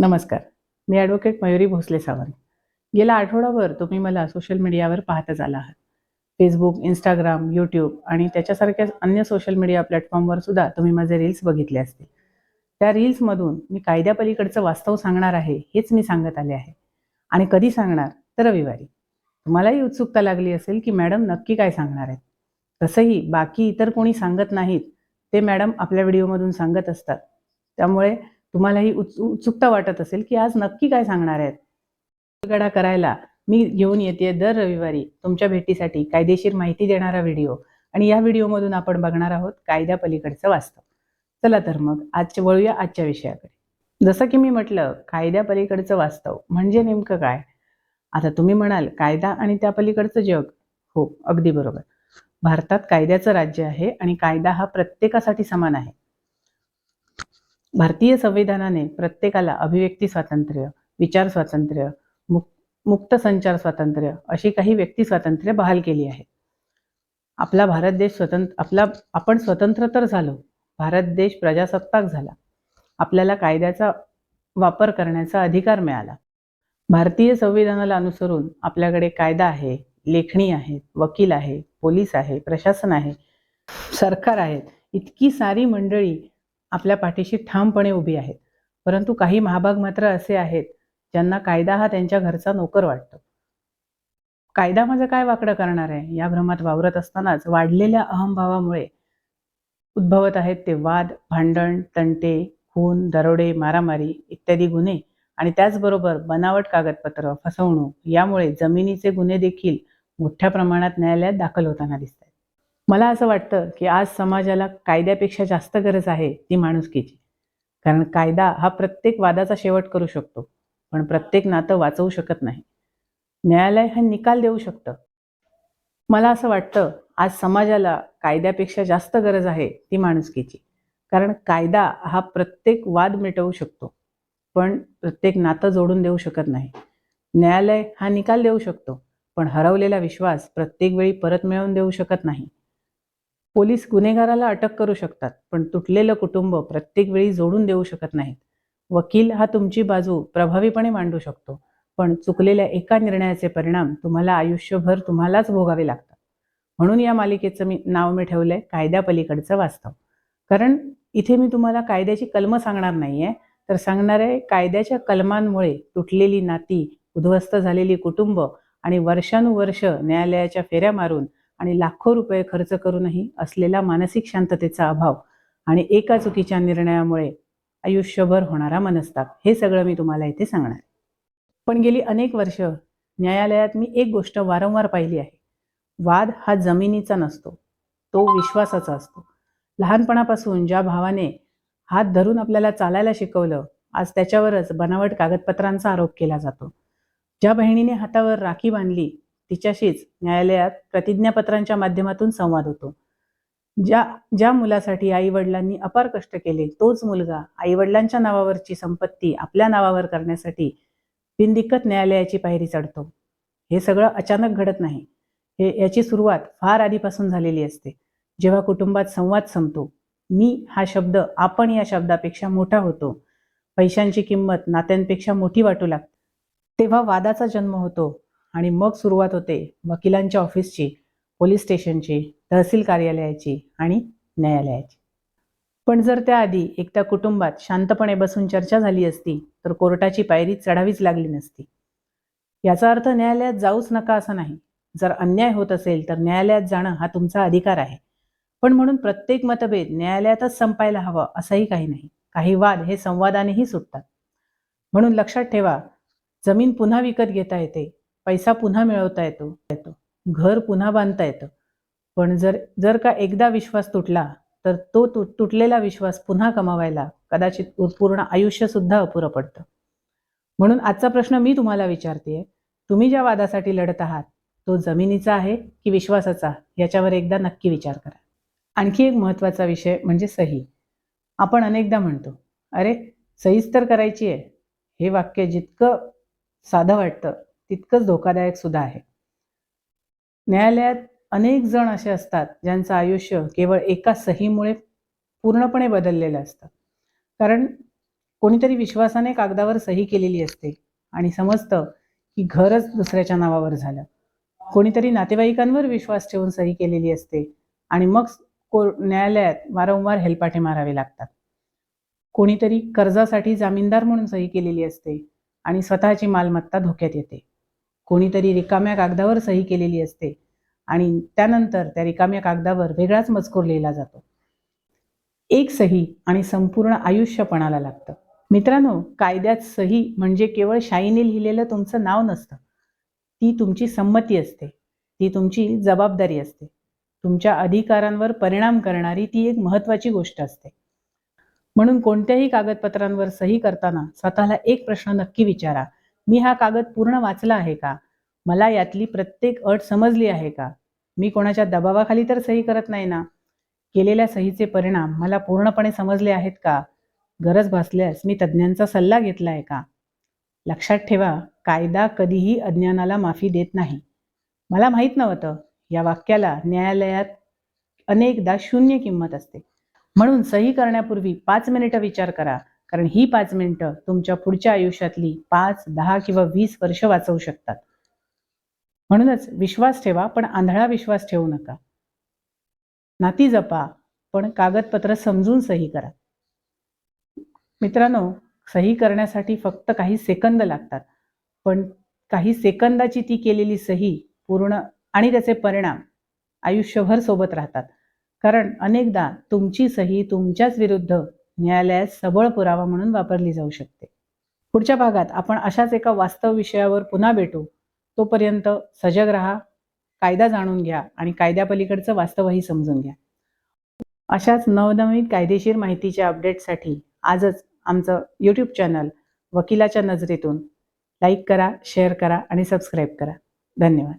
नमस्कार. मी ॲडव्होकेट मयुरी भोसले सावंत. गेला आठवडाभर तुम्ही मला सोशल मीडियावर पाहतच आला आहात. फेसबुक, इंस्टाग्राम, यूट्यूब आणि त्याच्यासारख्या अन्य सोशल मीडिया प्लॅटफॉर्मवर सुद्धा तुम्ही माझे रील्स बघितले असतील. त्या रील्समधून मी कायद्यापलीकडचं वास्तव सांगणार आहे, हेच मी सांगत आले आहे. आणि कधी सांगणार? तर रविवारी. तुम्हालाही उत्सुकता लागली असेल, की मॅडम नक्की काय सांगणार आहेत? तसंही बाकी इतर कोणी सांगत नाहीत, ते मॅडम आपल्या व्हिडिओमधून सांगत असतात. त्यामुळे तुम्हालाही उत्सुकता वाटत असेल, की आज नक्की काय सांगणार आहेत? गडा करायला मी घेऊन येते दर रविवारी तुमच्या भेटीसाठी कायदेशीर माहिती देणारा व्हिडिओ आणि या व्हिडिओमधून आपण बघणार आहोत कायद्यापलीकडचं वास्तव. चला तर मग वळूया आजच्या विषयाकडे. जसं की मी म्हटलं, कायद्यापलीकडचं वास्तव म्हणजे नेमकं काय? आता तुम्ही म्हणाल, कायदा आणि त्या पलीकडचं जग. हो, अगदी बरोबर. भारतात कायद्याचं राज्य आहे आणि कायदा हा प्रत्येकासाठी समान आहे. भारतीय संविधानाने प्रत्येकाला अभिव्यक्ती स्वातंत्र्य, विचार स्वातंत्र्य, मुक्त संचार स्वातंत्र्य अशी काही व्यक्ती स्वातंत्र्य बहाल केली आहे. आपला भारत देश आपण स्वतंत्र तर झालो. भारत देश प्रजासत्ताक झाला. आपल्याला कायद्याचा वापर करण्याचा अधिकार मिळाला. भारतीय संविधानाला अनुसरून आपल्याकडे कायदा आहे, लेखणी आहेत, वकील आहे, पोलीस आहे, प्रशासन आहे, सरकार आहेत. इतकी सारी मंडळी आपल्या पाठीशी ठामपणे उभी आहेत. परंतु काही महाभाग मात्र असे आहेत, ज्यांना कायदा हा त्यांच्या घरचा नोकर वाटतो. कायदा माझं काय वाकडं करणार आहे, या भ्रमात वावरत असतानाच वाढलेल्या अहंभावामुळे उद्भवत आहेत ते वाद, भांडण, तंटे, खून, दरोडे, मारामारी इत्यादी गुन्हे आणि त्याचबरोबर बनावट कागदपत्र, फसवणूक यामुळे जमिनीचे गुन्हे देखील मोठ्या प्रमाणात न्यायालयात दाखल होताना दिसत आहेत. मला असं वाटतं, की आज समाजाला कायद्यापेक्षा जास्त गरज आहे ती माणुसकीची. कारण कायदा हा प्रत्येक वादाचा शेवट करू शकतो, पण प्रत्येक नातं वाचवू शकत नाही. न्यायालय हा निकाल देऊ शकतं. मला असं वाटतं, आज समाजाला कायद्यापेक्षा जास्त गरज आहे ती माणुसकीची. कारण कायदा हा प्रत्येक वाद मिटवू शकतो, पण प्रत्येक नातं जोडून देऊ शकत नाही. न्यायालय हा निकाल देऊ शकतो, पण हरवलेला विश्वास प्रत्येक वेळी परत मिळवून देऊ शकत नाही. पोलीस गुन्हेगाराला अटक करू शकतात, पण तुटलेलं कुटुंब प्रत्येक वेळी जोडून देऊ शकत नाहीत. वकील हा तुमची बाजू प्रभावीपणे मांडू शकतो, पण चुकलेल्या एका निर्णयाचे परिणाम तुम्हाला आयुष्यभर तुम्हालाच भोगावे लागतात. म्हणून या मालिकेचं नाव मी ठेवलंय कायद्यापलीकडचं वास्तव. कारण इथे मी तुम्हाला कायद्याची कलमं सांगणार नाहीये, तर सांगणार आहे कायद्याच्या कलमांमुळे तुटलेली नाती, उद्ध्वस्त झालेली कुटुंब आणि वर्षानुवर्ष न्यायालयाच्या फेऱ्या मारून आणि लाखो रुपये खर्च करूनही असलेला मानसिक शांततेचा अभाव आणि एका चुकीच्या निर्णयामुळे आयुष्यभर होणारा मनस्ताप, हे सगळं मी तुम्हाला इथे सांगणार. पण गेली अनेक वर्ष न्यायालयात मी एक गोष्ट वारंवार पाहिली आहे. वाद हा जमिनीचा नसतो, तो विश्वासाचा असतो. लहानपणापासून ज्या भावाने हात धरून आपल्याला चालायला शिकवलं, आज त्याच्यावरच बनावट कागदपत्रांचा आरोप केला जातो. ज्या बहिणीने हातावर राखी बांधली, तिच्याशीच न्यायालयात प्रतिज्ञापत्रांच्या माध्यमातून संवाद होतो. ज्या ज्या मुलासाठी आई वडिलांनी अपार कष्ट केले, तोच मुलगा आई वडिलांच्या नावावरची संपत्ती आपल्या नावावर करण्यासाठी बिनदिक्कत न्यायालयाची पायरी चढतो. हे सगळं अचानक घडत नाही. याची सुरुवात फार आधीपासून झालेली असते. जेव्हा कुटुंबात संवाद संपतो, मी हा शब्द आपण या शब्दापेक्षा मोठा होतो, पैशांची किंमत नात्यांपेक्षा मोठी वाटू लागते, तेव्हा वादाचा जन्म होतो आणि मग सुरुवात होते वकिलांच्या ऑफिसची, पोलीस स्टेशनची, तहसील कार्यालयाची आणि न्यायालयाची. पण जर त्याआधी एकदा कुटुंबात शांतपणे बसून चर्चा झाली असती, तर कोर्टाची पायरी चढावीच लागली नसती. याचा अर्थ न्यायालयात जाऊच नका असं नाही. जर अन्याय होत असेल तर न्यायालयात जाणं हा तुमचा अधिकार आहे. पण म्हणून प्रत्येक मतभेद न्यायालयातच संपायला हवं असंही काही नाही. काही वाद हे संवादानेही सुटतात. म्हणून लक्षात ठेवा, जमीन पुन्हा विकत घेता येते, पैसा पुन्हा मिळवता येतो, घर पुन्हा बांधता येतं. पण जर जर का एकदा विश्वास तुटला, तर तो तुटलेला विश्वास पुन्हा कमावायला कदाचित पूर्ण आयुष्य सुद्धा अपुरं पडतं. म्हणून आजचा प्रश्न मी तुम्हाला विचारतेय, तुम्ही ज्या वादासाठी लढत आहात, तो जमिनीचा आहे की विश्वासाचा, याच्यावर एकदा नक्की विचार करा. आणखी एक महत्त्वाचा विषय म्हणजे सही. आपण अनेकदा म्हणतो, अरे सहीच तर करायची आहे. हे वाक्य जितकं साधं वाटतं, तितकंच धोकादायक सुद्धा आहे. न्यायालयात अनेक जण असे असतात, ज्यांचं आयुष्य केवळ एका सहीमुळे पूर्णपणे बदललेलं असतं. कारण कोणीतरी विश्वासाने कागदावर सही केलेली असते आणि समजतं की घरच दुसऱ्याच्या नावावर झालं. कोणीतरी नातेवाईकांवर विश्वास ठेवून सही केलेली असते आणि मग न्यायालयात वारंवार हेलपाटे मारावे लागतात. कोणीतरी कर्जासाठी जामीनदार म्हणून सही केलेली असते आणि स्वतःची मालमत्ता धोक्यात येते. कोणीतरी रिकाम्या कागदावर सही केलेली असते आणि त्यानंतर त्या रिकाम्या कागदावर वेगळाच मजकूर लिहिला जातो. एक सही आणि संपूर्ण आयुष्य पणाला लागतं. मित्रांनो, कायद्यात सही म्हणजे केवळ शाईने लिहिलेलं तुमचं नाव नसतं. ती तुमची संमती असते, ती तुमची जबाबदारी असते, तुमच्या अधिकारांवर परिणाम करणारी ती एक महत्त्वाची गोष्ट असते. म्हणून कोणत्याही कागदपत्रांवर सही करताना स्वतःला एक प्रश्न नक्की विचारा. मी हा कागद पूर्ण वाचला आहे का? मला यातली प्रत्येक अट समजली आहे का? मी कोणाच्या दबावाखाली तर सही करत नाही ना? केलेल्या सहीचे परिणाम मला पूर्णपणे समजले आहेत का? गरज भासल्यास मी तज्ज्ञांचा सल्ला घेतला आहे का? लक्षात ठेवा, कायदा कधीही अज्ञानाला माफी देत नाही. मला माहीत नव्हतं या वाक्याला न्यायालयात अनेकदा शून्य किंमत असते. म्हणून सही करण्यापूर्वी 5 मिनिटं विचार करा, कारण ही 5 मिनिटं तुमच्या पुढच्या आयुष्यातली 5, 10 किंवा 20 वर्ष वाचवू शकतात. म्हणूनच विश्वास ठेवा, पण आंधळा विश्वास ठेवू नका. नाती जपा, पण कागदपत्र समजून सही करा. मित्रांनो, सही करण्यासाठी फक्त काही सेकंद लागतात, पण काही सेकंदाची ती केलेली सही पूर्ण आणि त्याचे परिणाम आयुष्यभर सोबत राहतात. कारण अनेकदा तुमची सही तुमच्याच विरुद्ध न्यायालयात सबळ पुरावा म्हणून वापरली जाऊ शकते. पुढच्या भागात आपण अशाच एका वास्तव विषयावर पुन्हा भेटू. तोपर्यंत सजग राहा, कायदा जाणून घ्या आणि कायद्यापलीकडचं वास्तवही समजून घ्या. अशाच नवनवीन कायदेशीर माहितीच्या अपडेटसाठी आजच आमचं यूट्यूब चॅनल वकिलाच्या नजरेतून लाईक करा, शेअर करा आणि सबस्क्राईब करा. धन्यवाद.